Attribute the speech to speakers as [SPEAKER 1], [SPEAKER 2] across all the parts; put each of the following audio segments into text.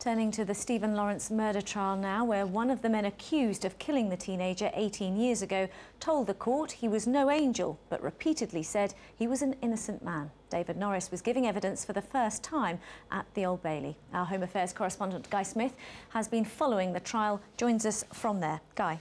[SPEAKER 1] Turning to the Stephen Lawrence murder trial now, where one of the men accused of killing the teenager 18 years ago told the court he was no angel, but repeatedly said he was an innocent man. David Norris was giving evidence for the first time at the Old Bailey. Our Home Affairs correspondent Guy Smith has been following the trial, joins us from there. Guy.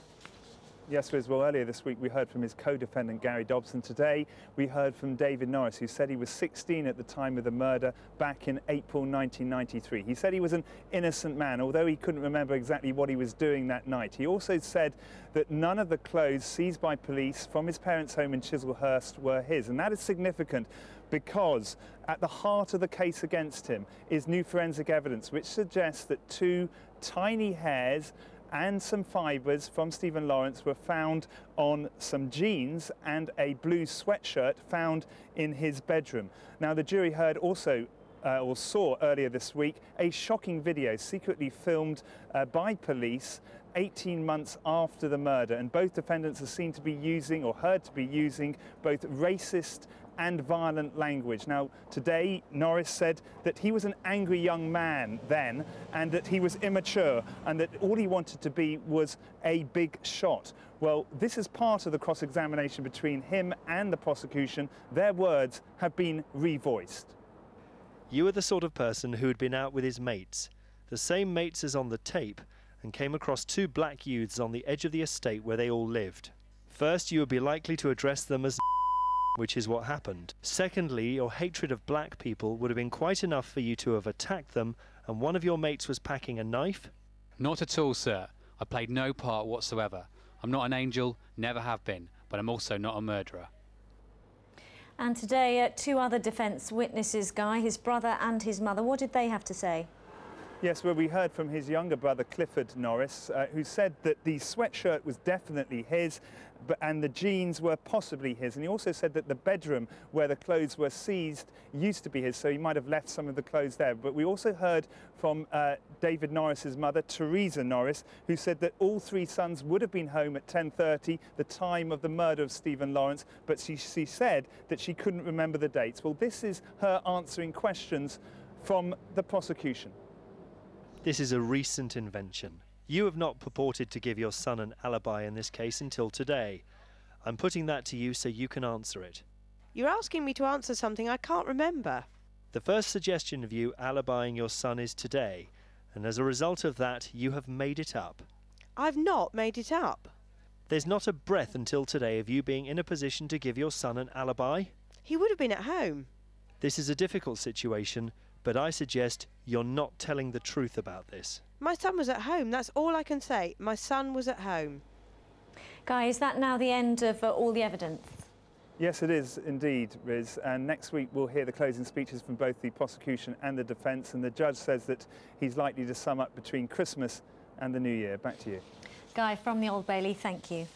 [SPEAKER 2] Yes, Liz. Well, earlier this week we heard from his co-defendant Gary Dobson. Today we heard from David Norris, who said he was 16 at the time of the murder back in April 1993. He said he was an innocent man, although he couldn't remember exactly what he was doing that night. He also said that none of the clothes seized by police from his parents' home in Chislehurst were his, and that is significant because at the heart of the case against him is new forensic evidence which suggests that two tiny hairs and some fibres from Stephen Lawrence were found on some jeans and a blue sweatshirt found in his bedroom. Now, the jury heard also or saw earlier this week a shocking video secretly filmed by police 18 months after the murder, and both defendants are seen to be using, or heard to be using, both racist and violent language. Now, today Norris said that he was an angry young man then, and that he was immature, and that all he wanted to be was a big shot. Well, this is part of the cross-examination between him and the prosecution. Their words have been revoiced.
[SPEAKER 3] You were the sort of person who had been out with his mates, the same mates as on the tape, and came across two black youths on the edge of the estate where they all lived. First, you would be likely to address them as which is what happened. Secondly, your hatred of black people would have been quite enough for you to have attacked them, and one of your mates was packing a knife?
[SPEAKER 4] Not at all, sir. I played no part whatsoever. I'm not an angel, never have been, but I'm also not a murderer.
[SPEAKER 1] And today, two other defence witnesses, Guy, his brother and his mother. What did they have to say?
[SPEAKER 2] Yes, well, we heard from his younger brother, Clifford Norris, who said that the sweatshirt was definitely his, and the jeans were possibly his. And he also said that the bedroom where the clothes were seized used to be his, so he might have left some of the clothes there. But we also heard from David Norris's mother, Teresa Norris, who said that all three sons would have been home at 10:30, the time of the murder of Stephen Lawrence, but she said that she couldn't remember the dates. Well, this is her answering questions from the prosecution.
[SPEAKER 3] This is a recent invention. You have not purported to give your son an alibi in this case until today. I'm putting that to you so you can answer it.
[SPEAKER 5] You're asking me to answer something I can't remember.
[SPEAKER 3] The first suggestion of you alibying your son is today, and as a result of that, you have made it up.
[SPEAKER 5] I've not made it up.
[SPEAKER 3] There's not a breath until today of you being in a position to give your son an alibi.
[SPEAKER 5] He would have been at home.
[SPEAKER 3] This is a difficult situation, but I suggest you're not telling the truth about this.
[SPEAKER 5] My son was at home, that's all I can say. My son was at home.
[SPEAKER 1] Guy, is that now the end of all the evidence?
[SPEAKER 2] Yes, it is indeed, Riz. And next week we'll hear the closing speeches from both the prosecution and the defence, and the judge says that he's likely to sum up between Christmas and the New Year. Back to you.
[SPEAKER 1] Guy, from the Old Bailey, thank you.